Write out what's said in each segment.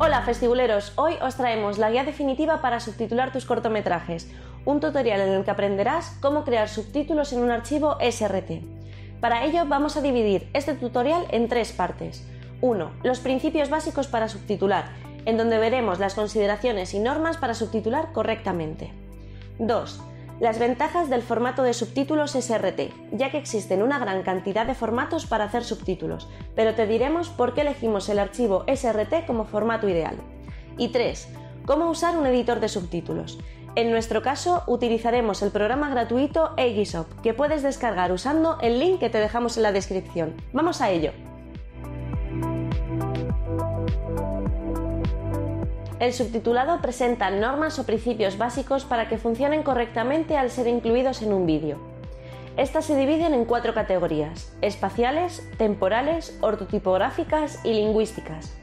Hola festibuleros, hoy os traemos la guía definitiva para subtitular tus cortometrajes, un tutorial en el que aprenderás cómo crear subtítulos en un archivo SRT. Para ello vamos a dividir este tutorial en tres partes. 1. Los principios básicos para subtitular, en donde veremos las consideraciones y normas para subtitular correctamente. 2. Las ventajas del formato de subtítulos SRT, ya que existen una gran cantidad de formatos para hacer subtítulos, pero te diremos por qué elegimos el archivo SRT como formato ideal. Y 3. Cómo usar un editor de subtítulos. En nuestro caso, utilizaremos el programa gratuito Aegisop, que puedes descargar usando el link que te dejamos en la descripción. ¡Vamos a ello! El subtitulado presenta normas o principios básicos para que funcionen correctamente al ser incluidos en un vídeo. Estas se dividen en 4 categorías: espaciales, temporales, ortotipográficas y lingüísticas.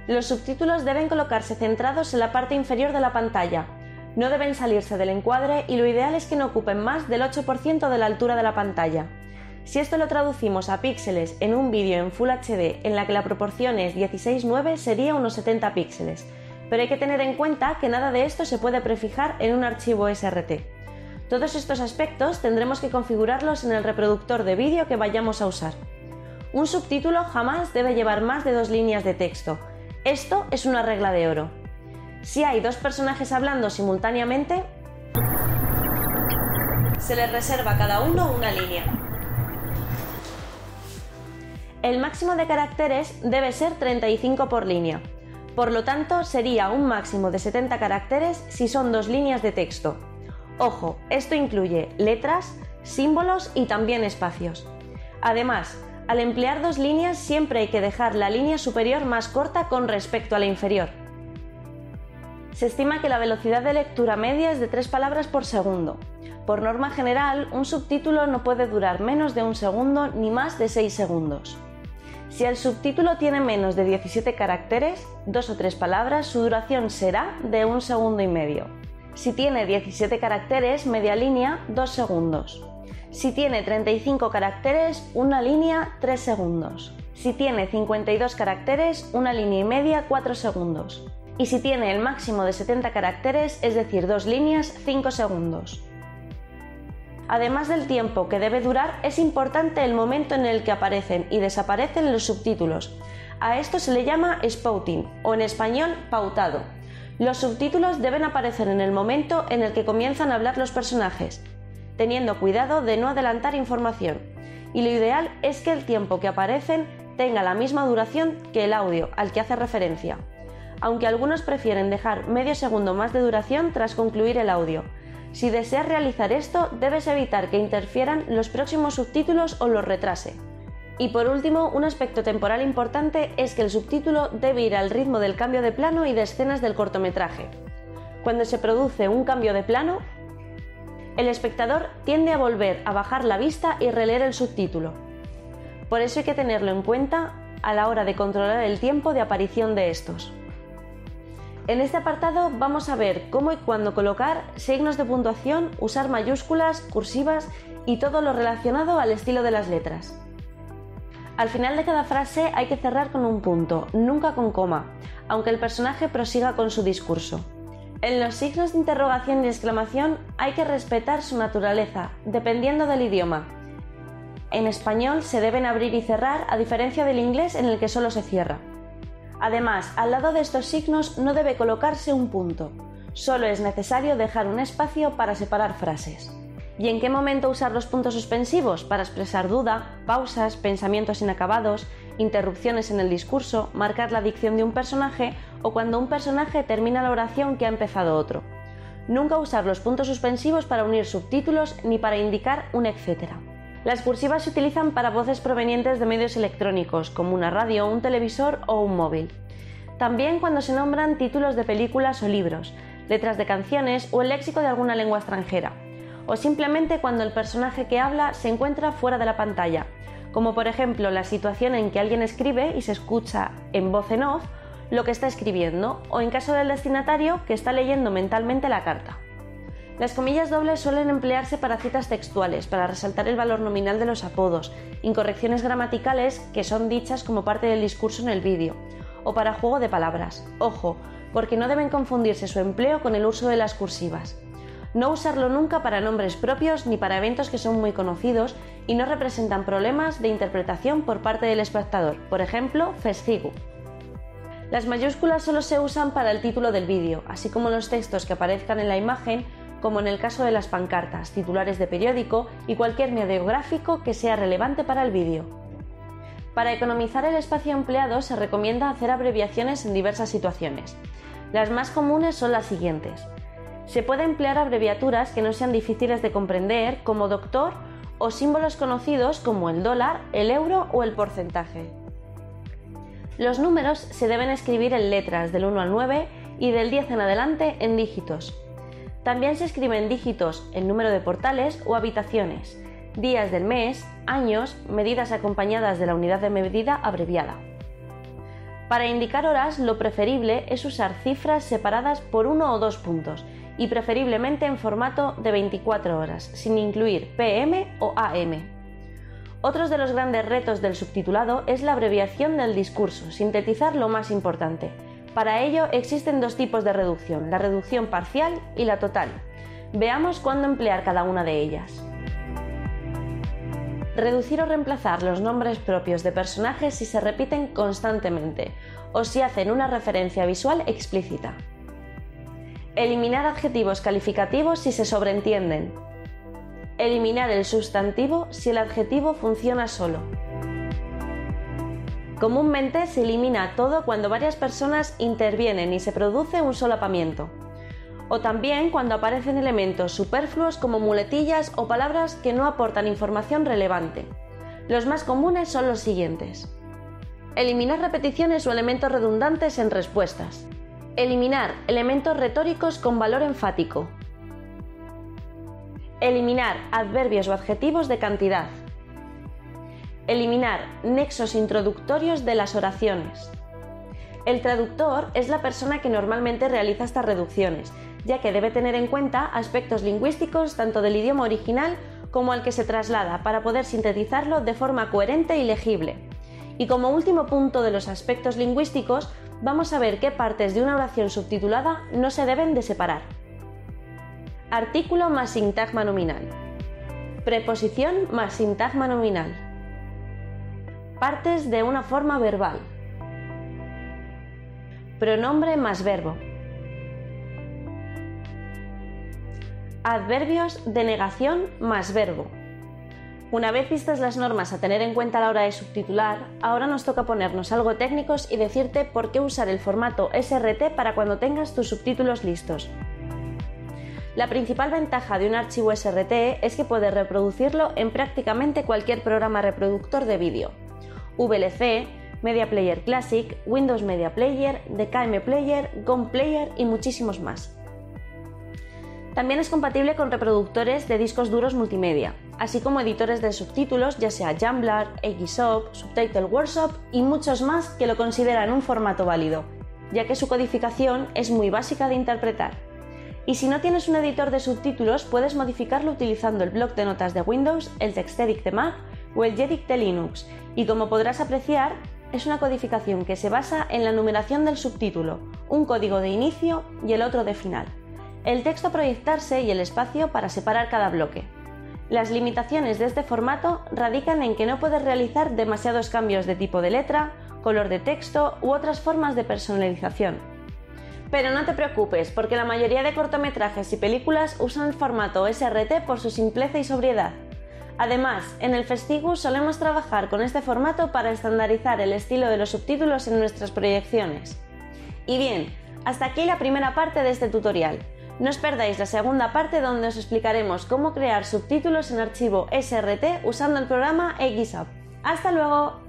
Los subtítulos deben colocarse centrados en la parte inferior de la pantalla, no deben salirse del encuadre y lo ideal es que no ocupen más del 8% de la altura de la pantalla. Si esto lo traducimos a píxeles en un vídeo en Full HD en la que la proporción es 16:9 sería unos 70 píxeles, pero hay que tener en cuenta que nada de esto se puede prefijar en un archivo SRT. Todos estos aspectos tendremos que configurarlos en el reproductor de vídeo que vayamos a usar. Un subtítulo jamás debe llevar más de 2 líneas de texto. Esto es una regla de oro. Si hay 2 personajes hablando simultáneamente, se les reserva a cada uno una línea. El máximo de caracteres debe ser 35 por línea, por lo tanto sería un máximo de 70 caracteres si son 2 líneas de texto. Ojo, esto incluye letras, símbolos y también espacios. Además, al emplear 2 líneas siempre hay que dejar la línea superior más corta con respecto a la inferior. Se estima que la velocidad de lectura media es de 3 palabras por segundo. Por norma general, un subtítulo no puede durar menos de 1 segundo ni más de 6 segundos. Si el subtítulo tiene menos de 17 caracteres, 2 o 3 palabras, su duración será de 1,5 segundos. Si tiene 17 caracteres, media línea, 2 segundos. Si tiene 35 caracteres, una línea, 3 segundos. Si tiene 52 caracteres, una línea y media, 4 segundos. Y si tiene el máximo de 70 caracteres, es decir, 2 líneas, 5 segundos. Además del tiempo que debe durar, es importante el momento en el que aparecen y desaparecen los subtítulos. A esto se le llama spouting, o en español, pautado. Los subtítulos deben aparecer en el momento en el que comienzan a hablar los personajes, teniendo cuidado de no adelantar información. Y lo ideal es que el tiempo que aparecen tenga la misma duración que el audio al que hace referencia, aunque algunos prefieren dejar medio segundo más de duración tras concluir el audio. Si deseas realizar esto, debes evitar que interfieran los próximos subtítulos o los retrase. Y por último, un aspecto temporal importante es que el subtítulo debe ir al ritmo del cambio de plano y de escenas del cortometraje. Cuando se produce un cambio de plano, el espectador tiende a volver a bajar la vista y releer el subtítulo. Por eso hay que tenerlo en cuenta a la hora de controlar el tiempo de aparición de estos. En este apartado vamos a ver cómo y cuándo colocar signos de puntuación, usar mayúsculas, cursivas y todo lo relacionado al estilo de las letras. Al final de cada frase hay que cerrar con un punto, nunca con coma, aunque el personaje prosiga con su discurso. En los signos de interrogación y exclamación hay que respetar su naturaleza, dependiendo del idioma. En español se deben abrir y cerrar, a diferencia del inglés en el que solo se cierra. Además, al lado de estos signos no debe colocarse un punto, solo es necesario dejar un espacio para separar frases. ¿Y en qué momento usar los puntos suspensivos? Para expresar duda, pausas, pensamientos inacabados, interrupciones en el discurso, marcar la dicción de un personaje o cuando un personaje termina la oración que ha empezado otro. Nunca usar los puntos suspensivos para unir subtítulos ni para indicar un etcétera. Las cursivas se utilizan para voces provenientes de medios electrónicos, como una radio, un televisor o un móvil. También cuando se nombran títulos de películas o libros, letras de canciones o el léxico de alguna lengua extranjera. O simplemente cuando el personaje que habla se encuentra fuera de la pantalla, como por ejemplo la situación en que alguien escribe y se escucha en voz en off lo que está escribiendo, o en caso del destinatario que está leyendo mentalmente la carta. Las comillas dobles suelen emplearse para citas textuales, para resaltar el valor nominal de los apodos, incorrecciones gramaticales que son dichas como parte del discurso en el vídeo, o para juego de palabras. Ojo, porque no deben confundirse su empleo con el uso de las cursivas. No usarlo nunca para nombres propios ni para eventos que son muy conocidos y no representan problemas de interpretación por parte del espectador, por ejemplo, festigu. Las mayúsculas solo se usan para el título del vídeo, así como los textos que aparezcan en la imagen, como en el caso de las pancartas, titulares de periódico y cualquier medio gráfico que sea relevante para el vídeo. Para economizar el espacio empleado se recomienda hacer abreviaciones en diversas situaciones. Las más comunes son las siguientes. Se puede emplear abreviaturas que no sean difíciles de comprender, como doctor, o símbolos conocidos como el dólar, el euro o el porcentaje. Los números se deben escribir en letras del 1 al 9 y del 10 en adelante en dígitos. También se escribe en dígitos el número de portales o habitaciones, días del mes, años, medidas acompañadas de la unidad de medida abreviada. Para indicar horas, lo preferible es usar cifras separadas por 1 o 2 puntos y preferiblemente en formato de 24 horas, sin incluir PM o AM. Otro de los grandes retos del subtitulado es la abreviación del discurso, sintetizar lo más importante. Para ello existen dos tipos de reducción, la reducción parcial y la total. Veamos cuándo emplear cada una de ellas. Reducir o reemplazar los nombres propios de personajes si se repiten constantemente o si hacen una referencia visual explícita. Eliminar adjetivos calificativos si se sobreentienden. Eliminar el sustantivo si el adjetivo funciona solo. Comúnmente se elimina todo cuando varias personas intervienen y se produce un solapamiento. O también cuando aparecen elementos superfluos como muletillas o palabras que no aportan información relevante. Los más comunes son los siguientes. Eliminar repeticiones o elementos redundantes en respuestas. Eliminar elementos retóricos con valor enfático. Eliminar adverbios o adjetivos de cantidad. Eliminar nexos introductorios de las oraciones. El traductor es la persona que normalmente realiza estas reducciones, ya que debe tener en cuenta aspectos lingüísticos tanto del idioma original como al que se traslada para poder sintetizarlo de forma coherente y legible. Y como último punto de los aspectos lingüísticos, vamos a ver qué partes de una oración subtitulada no se deben de separar. Artículo más sintagma nominal. Preposición más sintagma nominal. Partes de una forma verbal. Pronombre más verbo. Adverbios de negación más verbo. Una vez vistas las normas a tener en cuenta a la hora de subtitular, ahora nos toca ponernos algo técnicos y decirte por qué usar el formato SRT para cuando tengas tus subtítulos listos. La principal ventaja de un archivo SRT es que puedes reproducirlo en prácticamente cualquier programa reproductor de vídeo. VLC, Media Player Classic, Windows Media Player, DKM Player, GOM Player y muchísimos más. También es compatible con reproductores de discos duros multimedia, así como editores de subtítulos, ya sea Jamblar, Xop, Subtitle Workshop y muchos más que lo consideran un formato válido, ya que su codificación es muy básica de interpretar. Y si no tienes un editor de subtítulos, puedes modificarlo utilizando el bloc de notas de Windows, el TextEdit de Mac o el Yedict de Linux, y como podrás apreciar, es una codificación que se basa en la numeración del subtítulo, un código de inicio y el otro de final, el texto a proyectarse y el espacio para separar cada bloque. Las limitaciones de este formato radican en que no puedes realizar demasiados cambios de tipo de letra, color de texto u otras formas de personalización. Pero no te preocupes, porque la mayoría de cortometrajes y películas usan el formato SRT por su simpleza y sobriedad. Además, en el Festigu solemos trabajar con este formato para estandarizar el estilo de los subtítulos en nuestras proyecciones. Y bien, hasta aquí la primera parte de este tutorial. No os perdáis la segunda parte donde os explicaremos cómo crear subtítulos en archivo SRT usando el programa Xop. ¡Hasta luego!